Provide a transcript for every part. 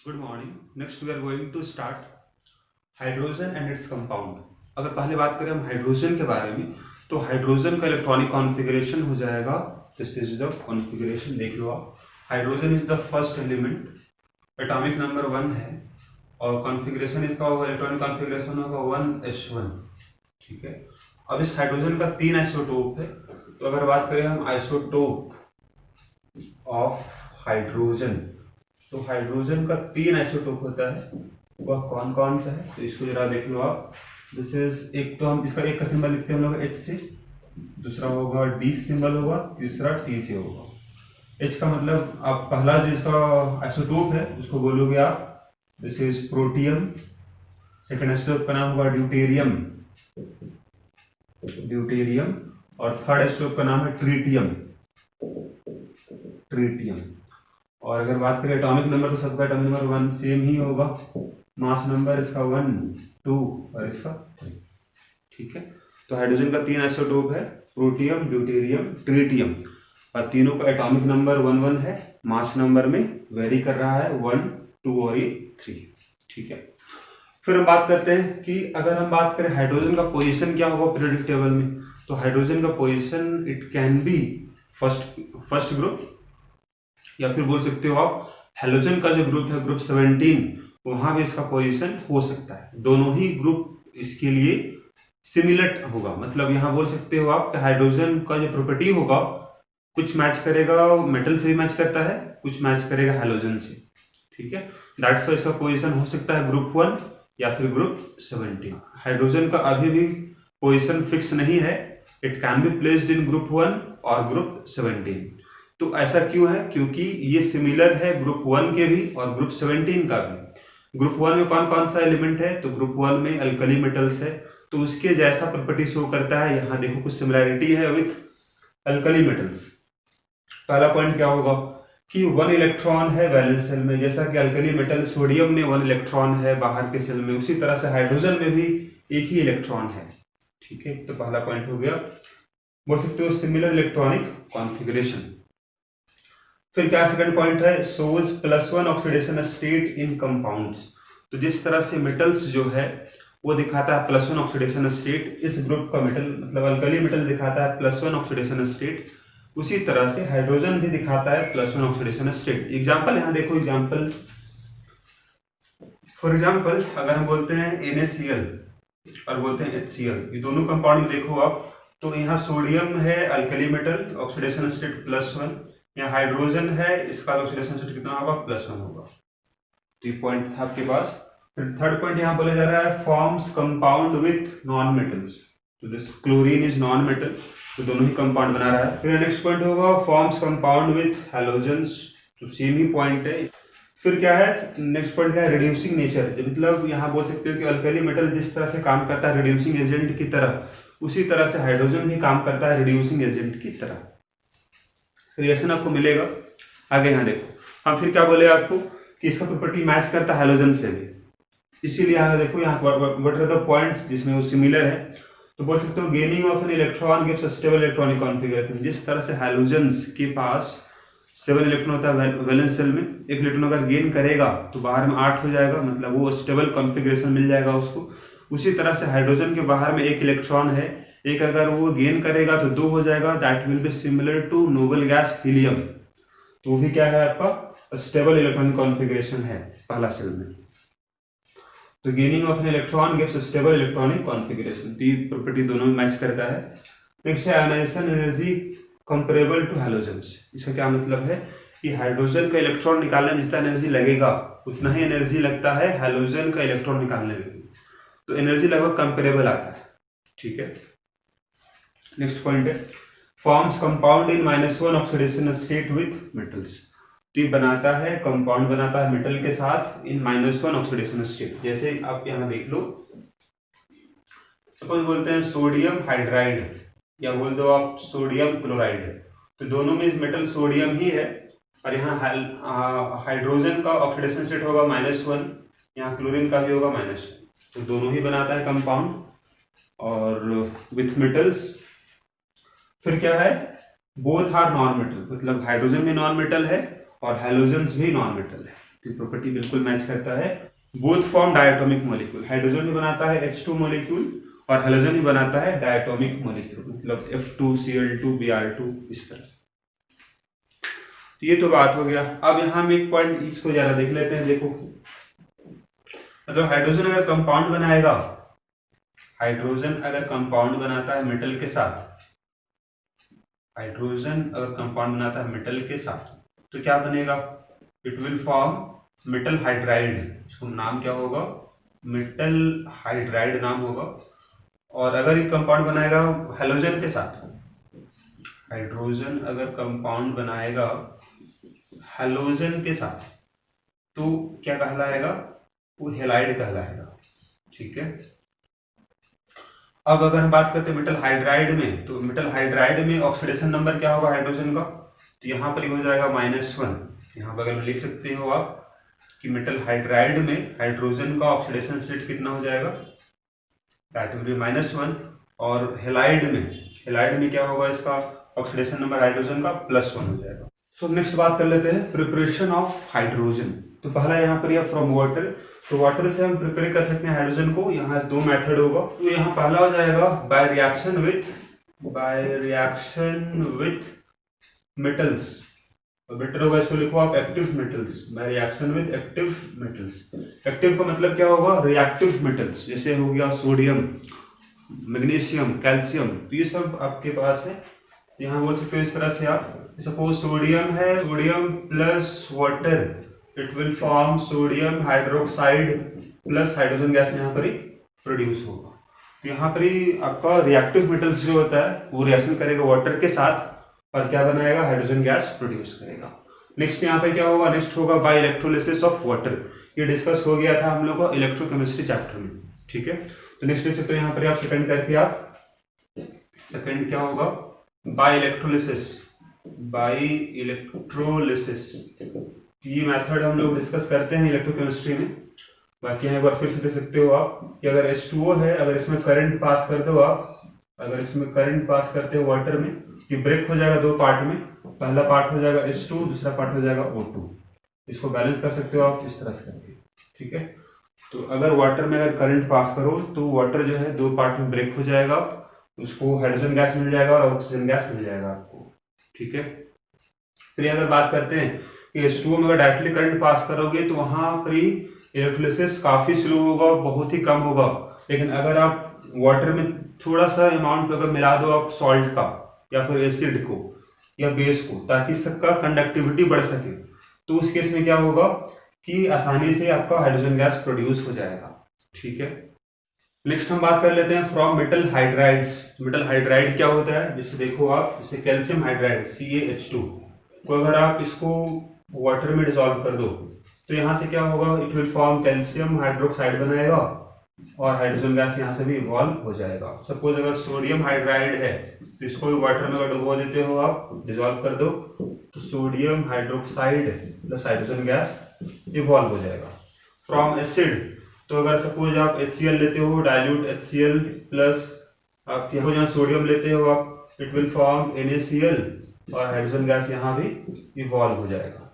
Good morning. Next we are going to start hydrogen and its compound. अगर पहले बात करें हम हाइड्रोजन के बारे में, तो हाइड्रोजन का इलेक्ट्रॉनिक कॉन्फ़िगरेशन हो जाएगा, दिस इज द कॉन्फ़िगरेशन, देख लो आप। Hydrogen is the first element, atomic number 1 है और कॉन्फ़िगरेशन इसका होगा, इलेक्ट्रॉनिक कॉन्फ़िगरेशन होगा 1s1। ठीक है। अब इस हाइड्रोजन का 3 आइसोटोप है, तो अगर बात करें हम आइसोटोप ऑफ हाइड्रोजन, तो हाइड्रोजन का 3 आइसोटोप होता है। वह कौन कौन सा है, तो इसको जरा देख लो आप। दिस इज, एक तो हम इसका एक का सिंबल लिखते हैं हम लोग H से, दूसरा होगा D सिंबल होगा, तीसरा T से होगा। H का मतलब आप पहला जो इसका आइसोटोप है उसको बोलोगे आप, this is protium. Second isotope का नाम होगा ड्यूटेरियम, ड्यूटेरियम। और थर्ड आइसोटोप का नाम है ट्रीटियम, ट्रीटियम। और अगर बात करें एटॉमिक नंबर, तो सबका एटॉमिक नंबर 1 सेम ही होगा। मास नंबर इसका 1, 2 और इसका 3। ठीक है। तो हाइड्रोजन का 3 आइसोटोप है, प्रोटियम, ड्यूटेरियम, ट्रीटियम, और तीनों का एटॉमिक नंबर 1 1 है। मास नंबर में वेरी कर रहा है, 1, 2 और ये 3। ठीक है। फिर हम बात करते हैं कि अगर हम बात करें हाइड्रोजन का पोजीशन क्या होगा पीरियोडिक टेबल में, तो हाइड्रोजन का position it can be first group, या फिर बोल सकते हो आप हेलोजन का जो ग्रुप है, ग्रुप 17, वहां भी इसका पोजीशन हो सकता है। दोनों ही ग्रुप इसके लिए सिमिलर होगा, मतलब यहां बोल सकते हो आप हाइड्रोजन का जो प्रॉपर्टी होगा कुछ मैच करेगा मेटल से भी मैच करता है, कुछ मैच करेगा हेलोजन से। ठीक है। दैट्स वाई इसका पोजीशन हो सकता है ग्रुप 1 या फिर ग्रुप 17। हाइड्रोजन का अभी भी पोजीशन फिक्स नहीं है, it can be placed in group 1 और ग्रुप 17। तो ऐसा क्यों है, क्योंकि ये सिमिलर है ग्रुप 1 के भी और ग्रुप 17 का भी। ग्रुप 1 में कौन कौन सा एलिमेंट है, तो ग्रुप 1 में अल्कली मेटल्स है, तो उसके जैसा प्रॉपर्टी शो करता है। यहाँ देखो कुछ सिमिलैरिटी है विथ अल्कली मेटल्स। पहला पॉइंट क्या होगा कि 1 इलेक्ट्रॉन है वैलेंस सेल में, जैसा कि अल्कली मेटल सोडियम में 1 इलेक्ट्रॉन है बाहर के सेल में, उसी तरह से हाइड्रोजन में भी एक ही इलेक्ट्रॉन है। ठीक है। तो पहला पॉइंट हो गया, बोल सकते हो सिमिलर इलेक्ट्रॉनिक कॉन्फ़िगरेशन। फिर क्या सेकंड पॉइंट है, shows +1 oxidation state in compounds. तो जिस तरह से मेटल्स जो है वो दिखाता है +1 ऑक्सीडेशन स्टेट, इस ग्रुप का मेटल मतलब अल्कली मेटल दिखाता है +1 ऑक्सीडेशन स्टेट, उसी तरह से हाइड्रोजन भी दिखाता है +1 ऑक्सीडेशन स्टेट। एग्जांपल यहाँ देखो, एग्जांपल फॉर एग्जांपल अगर हम बोलते हैं NaCl और बोलते हैं HCl, ये दोनों कंपाउंड में देखो आप, तो यहाँ सोडियम है अल्कली मेटल, ऑक्सीडेशन स्टेट +1, यहाँ हाइड्रोजन है, इसका ऑक्सीडेशन स्टेट कितना होगा, +1 होगा। तो ये पॉइंट था आपके पास। फिर थर्ड पॉइंट यहाँ बोला जा रहा है forms compound with non metals, तो this chlorine is non metal, तो दोनों ही कंपाउंड बना रहा है। फिर नेक्स्ट पॉइंट होगा फॉर्म्स कंपाउंड विथ हैलोजेंस, तो सेम ही पॉइंट है। फिर क्या है, नेक्स्ट पॉइंट क्या है, रिड्यूसिंग नेचर, मतलब यहाँ बोल सकते हो कि अल्कली मेटल जिस तरह से काम करता है रिड्यूसिंग एजेंट की तरह, उसी तरह से हाइड्रोजन भी काम करता है रिड्यूसिंग एजेंट की तरह। रिएक्शन आपको मिलेगा आगे। यहाँ देखो हम फिर क्या बोले आपको कि इसका प्रॉपर्टी मैच करता है हैलोजन से भी, इसीलिए यहाँ देखो यहाँ व्हाट आर द पॉइंट्स जिसमें वो सिमिलर है। तो बोल सकते हो gaining of an electron gives a stable electronic configuration. जिस तरह से हैलोजेंस के पास 7 इलेक्ट्रॉन होता है वैलेंस शेल में, एक इलेक्ट्रॉन अगर गेन करेगा तो बाहर में 8 हो जाएगा, मतलब वो स्टेबल कॉन्फ़िगरेशन मिल जाएगा उसको। उसी तरह से हाइड्रोजन के बाहर में 1 इलेक्ट्रॉन है, एक अगर वो गेन करेगा तो 2 हो जाएगा, that will be similar to noble gas helium. तो वो भी क्या है आपका स्टेबल इलेक्ट्रॉनिक कॉन्फ़िगरेशन है पहला सेल में। तो gaining of an electron gives stable electronic configuration, तो ये प्रॉपर्टी दोनों में मैच करता है। नेक्स्ट है ionisation energy comparable to halogens. इसका क्या मतलब है कि हाइड्रोजन का इलेक्ट्रॉन निकालने में जितना एनर्जी लगेगा उतना ही एनर्जी लगता है हैलोजन का इलेक्ट्रॉन निकालने में, तो एनर्जी लगभग कंपेरेबल आता है। ठीक है। नेक्स्ट पॉइंट है forms compound in -1 oxidation state with metals. तो ये बनाता है कंपाउंड, बनाता है मेटल के साथ इन -1 ऑक्सीडेशन स्टेट। जैसे आप यहाँ देख लो, सपोज बोलते हैं सोडियम हाइड्राइड या बोल दो आप सोडियम क्लोराइड, तो दोनों में मेटल सोडियम ही है, और यहाँ हाइड्रोजन का ऑक्सीडेशन स्टेट होगा -1, यहाँ क्लोरीन का भी होगा -1, तो दोनों ही बनाता है कंपाउंड और विथ मेटल्स। फिर क्या है, बोथ आर नॉन मेटल, मतलब हाइड्रोजन भी नॉन मेटल है और हैलोजेंस भी नॉन मेटल है। तो प्रॉपर्टी बिल्कुल मैच करता है। Both form diatomic molecule, hydrogen भी बनाता है H2 मॉलिक्यूल और हेलोजन ही बनाता है डायटोमिक मॉलिक्यूल, मतलब F2Cl2Br2 इस तरह से। तो ये तो बात हो गया। अब यहाँ हम एक पॉइंट इसको ज्यादा देख लेते हैं। देखो मतलब हाइड्रोजन अगर कंपाउंड बनाएगा, हाइड्रोजन अगर कंपाउंड बनाता है मेटल के साथ, हाइड्रोजन अगर कंपाउंड बनाता है मेटल के साथ तो क्या बनेगा, it will form metal hydride. इसका नाम क्या होगा, मेटल हाइड्राइड नाम होगा। और अगर ये कंपाउंड बनाएगा हेलोजन के साथ, हाइड्रोजन अगर कंपाउंड बनाएगा हेलोजन के साथ तो क्या कहलाएगा, वो हेलाइड कहलाएगा। ठीक है। अब अगर हम बात करते हैं मेटल हाइड्राइड में, तो मेटल हाइड्राइड में ऑक्सीडेशन नंबर क्या होगा हाइड्रोजन का, तो यहाँ पर हो जाएगा -1। यहाँ बगल में लिख सकते हो आप कि मेटल हाइड्राइड में हाइड्रोजन का ऑक्सीडेशन स्टेट कितना हो जाएगा, दैट विल बी -1। और हेलाइड में क्या होगा, इसका ऑक्सीडेशन नंबर हाइड्रोजन का +1 हो जाएगा। सो नेक्स्ट बात कर लेते हैं प्रिपरेशन ऑफ हाइड्रोजन। तो पहला यहाँ पर यह फ्रॉम वाटर, तो वाटर से हम प्रिपेयर कर सकते हैं हाइड्रोजन को। यहाँ 2 मेथड होगा। तो यहाँ पहला हो जाएगा बाय रिएक्शन विथ मेटल्स, और बेटर होगा इसको लिखो आप active metals, by reaction with active metals. Active का मतलब क्या होगा, रिएक्टिव मेटल्स, जैसे हो गया सोडियम, मैग्नीशियम, कैल्शियम, तो ये सब आपके पास है। यहाँ बोल सकते हो इस तरह से आप, सपोज सोडियम है, sodium plus water, it will form sodium hydroxide plus hydrogen gas यहाँ पर ही प्रोड्यूस होगा। तो यहाँ पर ही आपका रिएक्टिव मेटल्स जो होता है वो रिएक्शन करेगा वाटर के साथ और क्या बनाएगा, हाइड्रोजन गैस प्रोड्यूस करेगा। नेक्स्ट यहाँ पे क्या होगा, नेक्स्ट होगा बाय इलेक्ट्रोलिसिस ऑफ वाटर। ये डिस्कस हो गया था हम लोग को इलेक्ट्रोकेमिस्ट्री चैप्टर में। ठीक है। तो नेक्स्ट देख सकते हो यहाँ पर आप सेकंड करके, आप सेकंड क्या होगा, बाय इलेक्ट्रोलिसिस। ये मेथड हम लोग डिस्कस करते हैं इलेक्ट्रोकेमिस्ट्री में। बाकी यहाँ एक बार फिर से देख सकते हो आप कि अगर H2O है, अगर इसमें करंट पास कर दो आप, अगर इसमें करंट पास करते हो वाटर में, ये ब्रेक हो जाएगा 2 पार्ट में। पहला पार्ट हो जाएगा H2, दूसरा पार्ट हो जाएगा O2। इसको बैलेंस कर सकते हो आप इस तरह से करके। ठीक है। तो अगर वाटर में अगर करंट पास करो तो वाटर जो है 2 पार्ट में ब्रेक हो जाएगा, उसको हाइड्रोजन गैस मिल जाएगा और ऑक्सीजन गैस मिल जाएगा आपको। ठीक है। फिर अगर बात करते हैं कि H2O में अगर डायरेक्टली करंट पास करोगे तो वहां पर इलेक्ट्रोलिसिस काफी स्लो होगा, बहुत ही कम होगा। लेकिन अगर आप वाटर में थोड़ा सा अमाउंट अगर मिला दो आप सॉल्ट का या फिर एसिड को या बेस को, ताकि सबका कंडक्टिविटी बढ़ सके, तो उस केस में क्या होगा कि आसानी से आपका हाइड्रोजन गैस प्रोड्यूस हो जाएगा। ठीक है। नेक्स्ट हम बात कर लेते हैं from metal hydrides. Metal hydride क्या होता है, जैसे देखो आप, जैसे कैल्शियम हाइड्राइड CaH2 को अगर आप इसको वाटर में डिसॉल्व कर दो तो यहाँ से क्या होगा, it will form calcium hydroxide बनाएगा और हाइड्रोजन गैस यहाँ से भी इवॉल्व हो जाएगा। सपोज अगर सोडियम हाइड्राइड है तो इसको भी वाटर में अगर डुबो देते हो आप, डिसॉल्व कर दो, तो sodium hydroxide plus hydrogen gas evolve हो जाएगा। फ्रॉम एसिड, तो अगर सपोज आप HCl लेते हो, डाइल्यूट HCl प्लस आप यहाँ सोडियम लेते हो आप, इट विल फॉर्म NaCl और हाइड्रोजन गैस यहाँ भी इवॉल्व हो जाएगा।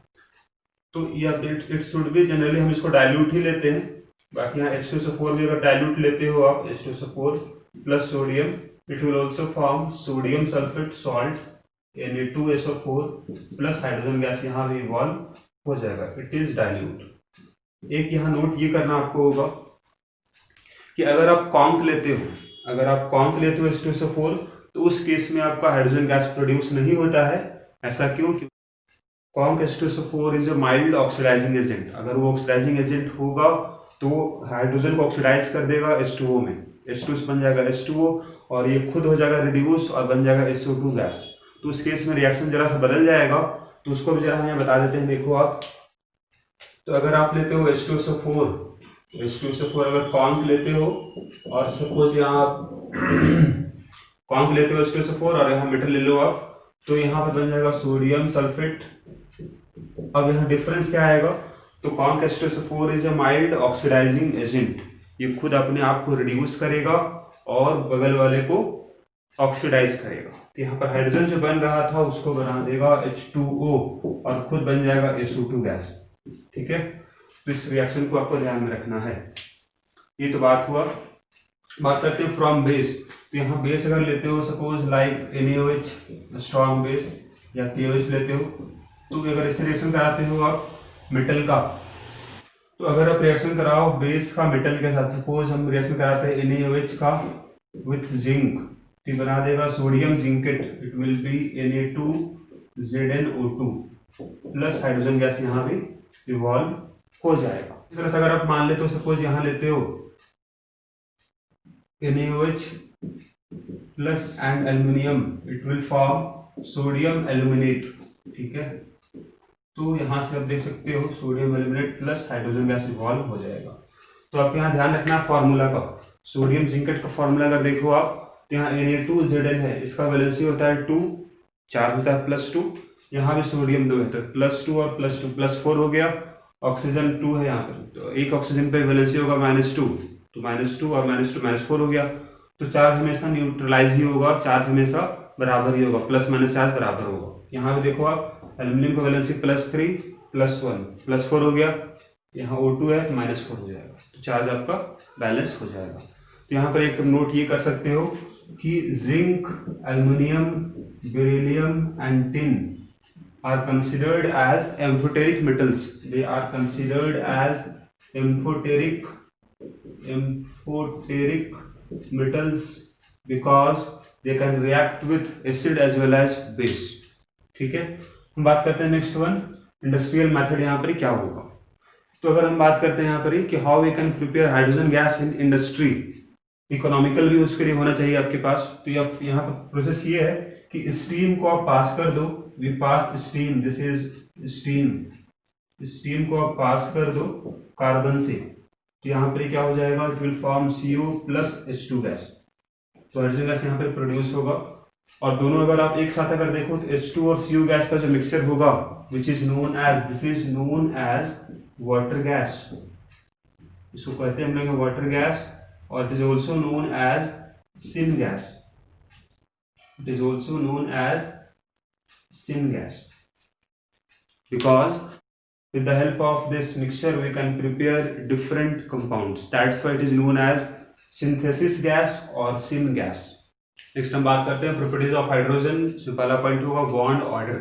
तो ये update it should be, generally हम इसको डाइल्यूट ही लेते हैं। बाकी यहाँ H2SO4 भी अगर डाइल्यूट लेते हो आप, H2SO4 plus sodium, it will also form sodium sulphate salt Na2SO4 plus hydrogen gas यहाँ भी इवॉल्व हो जाएगा। It is dilute. एक यहाँ नोट ये करना आपको होगा कि अगर आप कॉन्क लेते हो H2SO4 तो उस केस में आपका हाइड्रोजन गैस प्रोड्यूस नहीं होता है। ऐसा क्यों? Conc H2SO4 is a mild oxidising agent. अगर वो ऑक्सीडाइजिंग एजेंट होगा तो हाइड्रोजन को ऑक्सीडाइज कर देगा H2O में, H2 बन जाएगा H2O और ये खुद हो जाएगा रिड्यूस और बन जाएगा SO2 गैस। तो उस केस में रिएक्शन जरा सा बदल जाएगा, तो उसको भी जरा हम यहाँ बता देते हैं। देखो आप, तो अगर आप लेते हो H2SO4 अगर कॉन्क लेते हो और सपोज यहाँ आप कॉन्क लेते हो H2SO4 और यहाँ मेटल ले लो आप, तो यहाँ पर बन जाएगा सोडियम सल्फेट। अब यहाँ डिफरेंस क्या आएगा, तो conc H2SO4 is a mild oxidising agent. ये खुद अपने आप को रिड्यूस करेगा और बगल वाले को ऑक्सीडाइज करेगा। तो यहाँ पर हाइड्रोजन जो बन रहा था उसको बना देगा H2O और खुद बन जाएगा SO2 गैस। ठीक है, तो इस रिएक्शन को आपको ध्यान में रखना है। ये तो बात हुआ। बात करते हैं फ्रॉम बेस। तो यहाँ बेस अगर लेते हो suppose like NaOH strong base या KOH लेते हो, तो अगर इससे रिएक्शन कराते हो आप मेटल का, तो अगर आप रिएक्शन कराओ बेस का मेटल के साथ, सपोज हम रिएक्शन कराते हैं NaOH का विथ जिंक, तो बना देगा sodium zincate, it will be Na2ZnO2 plus hydrogen gas यहाँ भी इवॉल्व हो जाएगा। इस तरह से अगर आप मान लेते हो सपोज यहाँ लेते हो NaOH plus and aluminium, it will form sodium aluminate, ठीक है, तो यहाँ से आप देख सकते हो sodium aluminate plus hydrogen gas evolve हो जाएगा। तो आपको यहाँ ध्यान रखना फार्मूला का, सोडियम जिंकेट का फार्मूला अगर देखो आप, तो यहाँ Na2Zn है, इसका वैलेंसी होता है 2, चार्ज होता है +2, यहाँ भी सोडियम 2 है तो +2 और +2 +4 हो गया, ऑक्सीजन 2 है यहाँ पर, तो एक ऑक्सीजन पे वैलेंसी होगा -2, तो -2 और -2 -4 हो गया, तो चार्ज हमेशा न्यूट्रलाइज ही होगा, चार्ज हमेशा बराबर ही होगा, +- चार्ज बराबर होगा। यहाँ पे देखो आप एल्यूमिनियम का वैलेंसी +3 +1 +4 हो गया, यहाँ O2 है तो -4 हो जाएगा, तो चार्ज आपका बैलेंस हो जाएगा। तो यहाँ पर एक नोट ये कर सकते हो कि zinc, aluminium, beryllium and tin are considered as amphoteric metals. They are considered as amphoteric metals because they can react with acid as well as base. ठीक है, हम बात करते हैं नेक्स्ट वन, इंडस्ट्रियल मेथड यहाँ पर क्या होगा। तो अगर हम बात करते हैं यहाँ पर कि how we can prepare hydrogen gas in industry, economical भी उसके लिए होना चाहिए आपके पास। तो यहाँ पर प्रोसेस ये है कि स्टीम को आप पास कर दो, we pass steam, this is steam, steam को आप पास कर दो कार्बन से, तो यहाँ पर क्या हो जाएगा, it will form CO plus H2 gas, तो हाइड्रोजन गैस यहाँ पर प्रोड्यूस होगा। और दोनों अगर आप एक साथ अगर देखो तो H2 और CO गैस का जो मिक्सचर होगा, which is known as, this is known as water gas, इसको कहते हैं हम लोग वाटर गैस, और it is also known as syn gas, it is also known as syngas, because with the help of this mixture we can prepare different compounds, that's why it is known as synthesis gas or syngas। Next हम बात करते हैं properties of hydrogen. इसमें पहला point होगा bond order.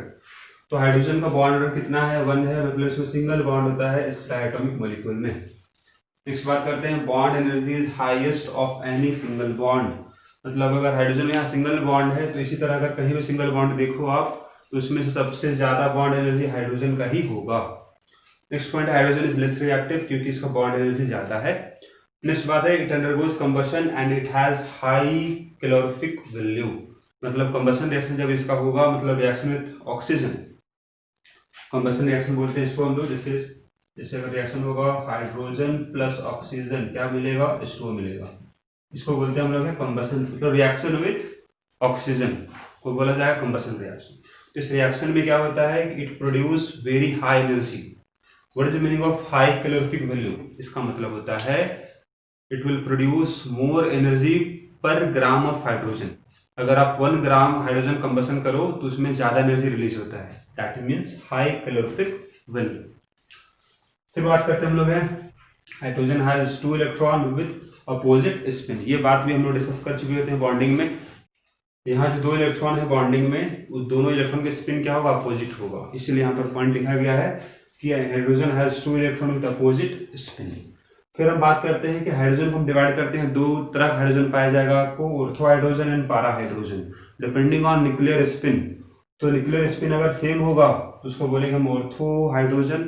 तो hydrogen का bond order कितना है, 1 है, मतलब इसमें सिंगल बॉन्ड होता है इस डायटोमिक मॉलिक्यूल में। नेक्स्ट बात करते हैं bond energy is highest of any single bond, मतलब अगर हाइड्रोजन में यहाँ सिंगल बॉन्ड है तो इसी तरह अगर कहीं भी सिंगल बॉन्ड देखो आप, तो उसमें से सबसे ज्यादा बॉन्ड एनर्जी हाइड्रोजन का ही होगा। Next point, hydrogen is less reactive क्योंकि इसका बॉन्ड एनर्जी ज्यादा है। नेक्स्ट बात है, it undergoes combustion and it has high calorific value, मतलब कंबशन रिएक्शन जब इसका होगा, मतलब reaction with oxygen, combustion reaction बोलते हैं इसको हम लोग। जैसे अगर रिएक्शन होगा हाइड्रोजन प्लस ऑक्सीजन, क्या मिलेगा, H2O मिलेगा, इसको बोलते हैं हम लोग कंबशन, मतलब रिएक्शन विद ऑक्सीजन को बोला जाएगा कंबशन रिएक्शन। तो इस रिएक्शन में क्या होता है, it produce very high energy. What is the meaning of high calorific value, इसका मतलब होता है it will produce more energy पर ग्राम ऑफ हाइड्रोजन। अगर आप 1 ग्राम हाइड्रोजन कंबशन करो तो उसमें ज्यादा एनर्जी रिलीज होता है, that means high calorific value. फिर बात करते हैं हम लोग hydrogen has 2 electron with opposite spin, ये बात भी हम लोग डिस्कस कर चुके होते हैं बॉन्डिंग में। यहाँ जो 2 इलेक्ट्रॉन है बॉन्डिंग में, उस दोनों इलेक्ट्रॉन के स्पिन क्या होगा, अपोजिट होगा, इसलिए यहाँ पर पॉइंट लिखा गया है कि hydrogen has 2 electron with opposite spin. फिर हम बात करते हैं कि हाइड्रोजन को हम डिवाइड करते हैं, 2 तरह का हाइड्रोजन पाया जाएगा आपको, ऑर्थो हाइड्रोजन एंड पारा hydrogen, depending on nuclear spin. तो न्यूक्लियर स्पिन अगर सेम होगा तो उसको बोलेंगे हम ऑर्थो हाइड्रोजन,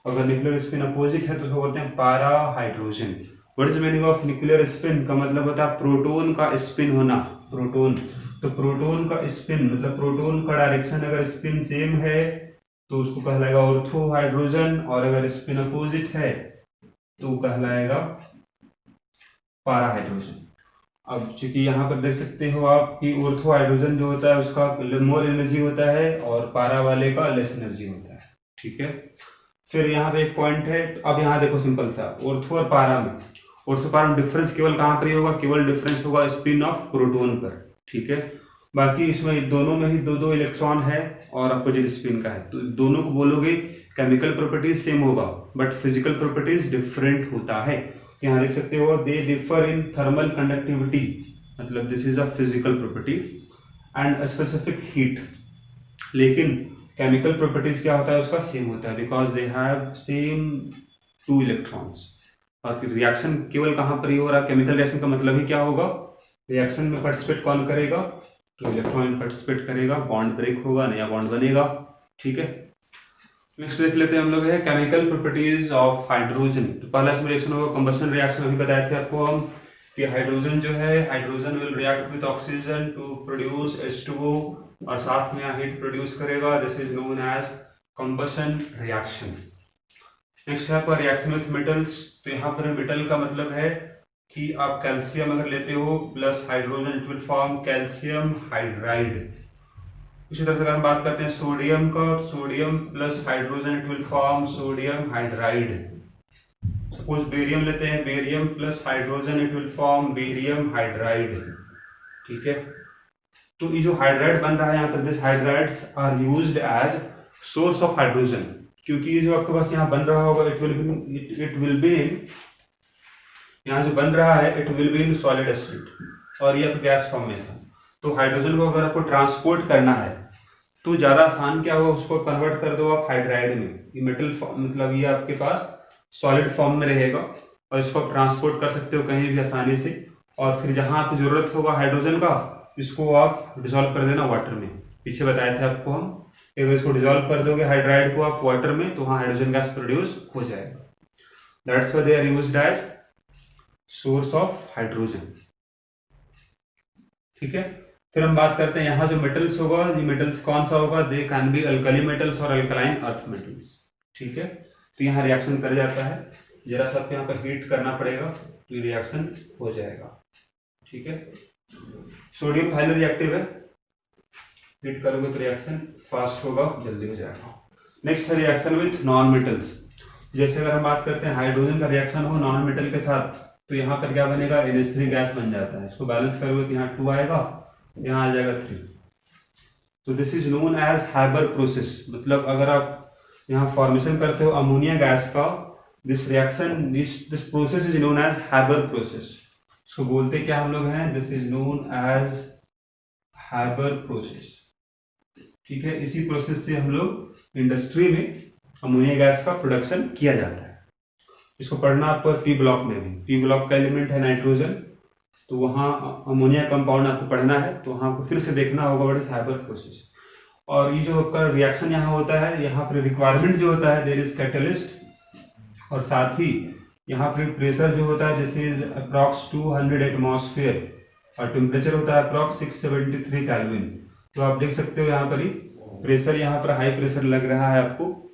अगर न्यूक्लियर स्पिन अपोजिट है तो उसको बोलते हैं पारा hydrogen. What is the meaning of nuclear spin, का मतलब होता है प्रोटॉन का स्पिन होना, प्रोटॉन, तो प्रोटॉन का स्पिन मतलब प्रोटॉन का डायरेक्शन अगर स्पिन सेम है तो उसको कहलाएगा ऑर्थो हाइड्रोजन, और अगर स्पिन अपोजिट है तो कहलाएगा पारा हाइड्रोजन। अब चूंकि यहाँ पर देख सकते हो आप कि ऑर्थो हाइड्रोजन जो होता है उसका मोर एनर्जी होता है और पारा वाले का लेस एनर्जी होता है, ठीक है। फिर यहाँ पे एक पॉइंट है, तो अब यहाँ देखो सिंपल सा, ऑर्थो और पारा में, ऑर्थो पारा में डिफरेंस केवल कहाँ पर ही होगा, केवल डिफरेंस होगा स्पिन ऑफ प्रोटॉन पर, ठीक है। बाकी इसमें दोनों में ही 2-2 इलेक्ट्रॉन है और अपोजिट स्पिन का है, तो दोनों को बोलोगे केमिकल प्रॉपर्टीज सेम होगा बट फिजिकल प्रॉपर्टीज डिफरेंट होता है। यहाँ देख सकते हो they differ in thermal conductivity, मतलब this is a physical property and specific heat. लेकिन केमिकल प्रॉपर्टीज क्या होता है उसका सेम होता है because they have same 2 electrons. और फिर रिएक्शन केवल कहाँ पर ही हो रहा है, केमिकल रिएक्शन का मतलब ही क्या होगा, रिएक्शन में पार्टिसिपेट कौन करेगा, तो इलेक्ट्रॉन पार्टिसिपेट करेगा, बॉन्ड ब्रेक होगा, नया बॉन्ड बनेगा। ठीक है, नेक्स्ट देख लेते हैं हम लोग है केमिकल प्रॉपर्टीज ऑफ हाइड्रोजन। तो पहला इसमें रिएक्शन होगा कंबशन रिएक्शन, अभी बताए थे आपको हम कि हाइड्रोजन जो है, hydrogen will react with oxygen to produce H2O और साथ में हीट प्रोड्यूस करेगा, this is known as combustion reaction. Next है पर रिएक्शन विथ मेटल्स। तो यहाँ पर मेटल का मतलब है कि आप कैल्शियम अगर लेते हो plus hydrogen, it will form calcium hydride. इसी तरह से अगर हम बात करते हैं सोडियम का, sodium plus hydrogen it will form sodium hydride. Suppose barium लेते हैं, barium plus hydrogen it will form barium hydride. ठीक है, तो ये जो हाइड्राइड बन रहा है यहाँ पर, this hydrides are used as source of hydrogen, क्योंकि ये जो आपके पास यहाँ बन रहा होगा इट विल बी इन, यहाँ जो बन रहा है it will be in solid state और ये गैस फॉर्म में था। तो हाइड्रोजन को अगर आपको ट्रांसपोर्ट करना है तो ज्यादा आसान क्या होगा, उसको कन्वर्ट कर दो आप हाइड्राइड में। ये मेटल मतलब ये आपके पास सॉलिड फॉर्म में रहेगा और इसको आप ट्रांसपोर्ट कर सकते हो कहीं भी आसानी से। और फिर जहां आपको जरूरत होगा हाइड्रोजन का, इसको आप डिसॉल्व कर देना वाटर में। पीछे बताए थे आपको हम, अगर इसको डिसॉल्व कर दोगे हाइड्राइड को आप वाटर में, तो वहां हाइड्रोजन गैस प्रोड्यूस हो जाएगा। That's why they are used as source of hydrogen. ठीक है, फिर हम बात करते हैं यहाँ जो मेटल्स होगा, ये मेटल्स कौन सा होगा, they can be alkali metals और अल्कलाइन अर्थ मेटल्स। ठीक है, तो यहाँ रिएक्शन कर जाता है, जरा सा यहाँ पर हीट करना पड़ेगा तो ये रिएक्शन हो जाएगा। ठीक है, सोडियम हाईली रिएक्टिव है, हीट करोगे तो रिएक्शन फास्ट होगा, जल्दी हो जाएगा। नेक्स्ट है रिएक्शन विथ नॉन मेटल्स। जैसे अगर हम बात करते हैं हाइड्रोजन का रिएक्शन हो नॉन मेटल के साथ, तो यहाँ पर क्या बनेगा, NH3 गैस बन जाता है। इसको बैलेंस करोगे तो यहाँ 2 आएगा, यहाँ आ जाएगा 3। तो this is known as Haber process, मतलब अगर आप यहाँ फॉर्मेशन करते हो अमोनिया गैस का, this reaction this process is known as Haber process. इसको बोलते क्या हम लोग हैं, this is known as Haber process. ठीक है, इसी प्रोसेस से हम लोग इंडस्ट्री में अमोनिया गैस का प्रोडक्शन किया जाता है। इसको पढ़ना आपको पी ब्लॉक में भी, पी ब्लॉक का एलिमेंट है नाइट्रोजन, तो वहाँ अमोनिया कंपाउंड आपको पढ़ना है, तो वहाँ आपको फिर से देखना होगा व्हाट इज हाइपर प्रोसेस। और ये जो आपका रिएक्शन यहाँ होता है, यहाँ पर रिक्वायरमेंट जो होता है देयर इज कैटलिस्ट, और साथ ही यहाँ पर प्रेशर जो होता है दिस इज अप्रॉक्स 200 एटमॉस्फेयर और टेम्परेचर होता है अप्रॉक्स 673 केल्विन। तो आप देख सकते हो यहाँ पर ही प्रेशर, यहाँ पर हाई प्रेशर लग रहा है आपको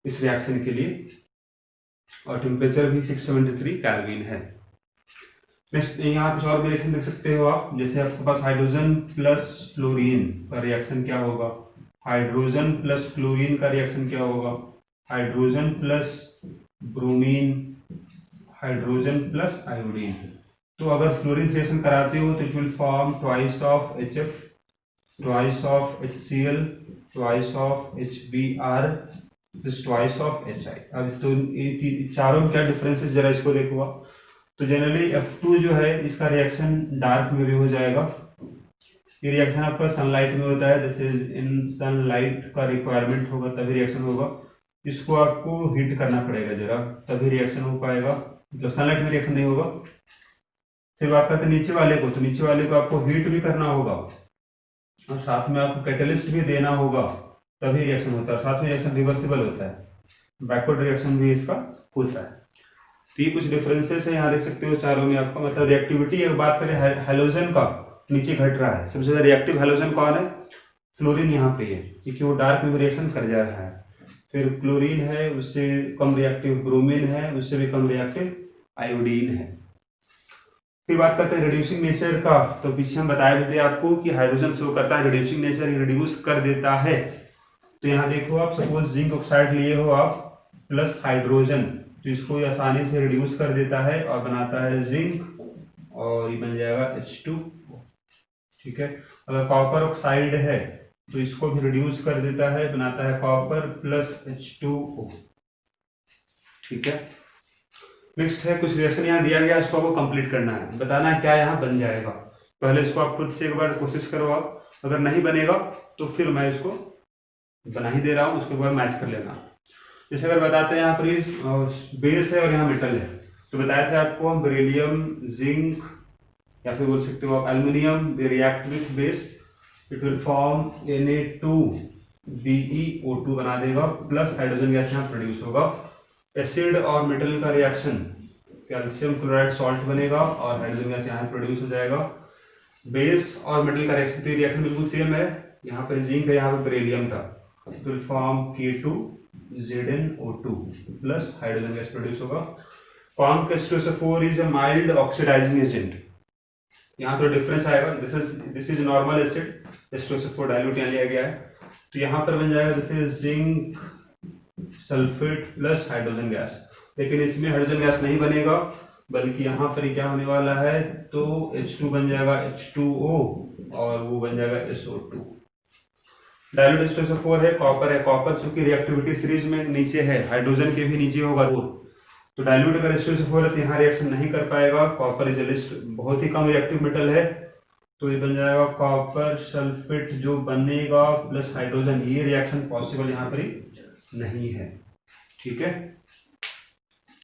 इस रिएक्शन के लिए, और टेम्परेचर भी 673 केल्विन है। नेक्स्ट यहाँ कुछ और भी रिएक्शन देख सकते हो आप, जैसे आपके पास हाइड्रोजन प्लस फ्लोरीन का रिएक्शन क्या होगा, हाइड्रोजन प्लस फ्लोरीन का रिएक्शन क्या होगा, hydrogen plus bromine, hydrogen plus iodine. तो अगर फ्लोरीन रिएक्शन कराते हो तो it will form twice of HF, twice of HCl, twice of HBr, twice of HI। अब तो चारों में क्या डिफरेंस है जरा इसको देखो आप। तो जनरली F2 जो है इसका रिएक्शन डार्क में भी हो जाएगा। ये रिएक्शन आपका सनलाइट में होता है, जैसे इन सनलाइट का रिक्वायरमेंट होगा तभी रिएक्शन होगा। इसको आपको हीट करना पड़ेगा जरा, तभी रिएक्शन हो पाएगा, मतलब सनलाइट में रिएक्शन नहीं होगा। फिर बात करते हैं नीचे वाले को, तो नीचे वाले को आपको हीट भी करना होगा और साथ में आपको कैटलिस्ट भी देना होगा, तभी रिएक्शन होता है। साथ में रिएक्शन रिवर्सिबल होता है, बैकवर्ड रिएक्शन भी इसका होता है। तो ये कुछ डिफरेंसेस है, यहाँ देख सकते हो चारों में आपका, मतलब रिएक्टिविटी अगर बात करें हैलोजन का, नीचे घट रहा है। सबसे ज्यादा रिएक्टिव हैलोजन कौन है, फ्लोरीन यहाँ पे है, क्योंकि वो डार्क में रिएक्शन कर जा रहा है। फिर क्लोरीन है, उससे कम रिएक्टिव ब्रोमीन है, उससे भी कम रिएक्टिव आयोडीन है। फिर बात करते हैं रिड्यूसिंग नेचर का, तो पीछे हम बताए भी थे आपको कि हाइड्रोजन शो करता है रिड्यूसिंग नेचर, रिड्यूस कर देता है। तो यहाँ देखो आप, सपोज जिंक ऑक्साइड लिए हो आप प्लस हाइड्रोजन, तो इसको आसानी से रिड्यूस कर देता है और बनाता है जिंक, और ये बन जाएगा H2। ठीक है, अगर कॉपर ऑक्साइड है तो इसको भी रिड्यूस कर देता है, बनाता है कॉपर प्लस H2O। ठीक है, नेक्स्ट है कुछ रिएक्शन यहाँ दिया गया, इसको आपको कंप्लीट करना है, बताना है क्या यहाँ बन जाएगा। पहले इसको आप खुद से एक बार कोशिश करो आप, अगर नहीं बनेगा तो फिर मैं इसको बना ही दे रहा हूँ, उसके बाद मैच कर लेना। जैसे अगर बताते हैं यहाँ पर बेस है और यहाँ मेटल है, तो बताया था आपको हम बेरिलियम, जिंक या फिर बोल सकते हो आप aluminium, they react with base, it will form Na2BeO2 बना देगा, प्लस हाइड्रोजन गैस यहाँ प्रोड्यूस होगा। एसिड और मेटल का रिएक्शन, कैल्शियम क्लोराइड सॉल्ट बनेगा और हाइड्रोजन गैस यहाँ प्रोड्यूस हो जाएगा। बेस और मेटल का रिएक्शन बिल्कुल सेम है, यहाँ पर जिंक है, यहाँ पर बेरिलियम था, it will form K2ZnO2 plus hydrogen gas produce होगा। Conc H2SO4 is a mild oxidising agent, यहाँ तो डिफरेंस आएगा, this is normal acid, H2SO4 dilute यहाँ लिया गया है, तो यहाँ पर बन जाएगा this is zinc sulphate plus hydrogen gas. लेकिन इसमें हाइड्रोजन गैस नहीं बनेगा, बल्कि यहाँ पर क्या होने वाला है, तो H2 बन जाएगा H2O और वो बन जाएगा SO2। डाइल्यूट H2SO4 है, कॉपर चूंकि रिएक्टिविटी सीरीज में नीचे है, हाइड्रोजन के भी नीचे होगा, तो डाइल्यूट अगर H2SO4 है तो यहाँ रिएक्शन नहीं कर पाएगा। कॉपर इज लिस्ट बहुत ही कम रिएक्टिव मेटल है, तो ये बन जाएगा कॉपर सल्फेट जो बनेगा प्लस हाइड्रोजन, ये रिएक्शन पॉसिबल यहाँ पर नहीं है। ठीक है,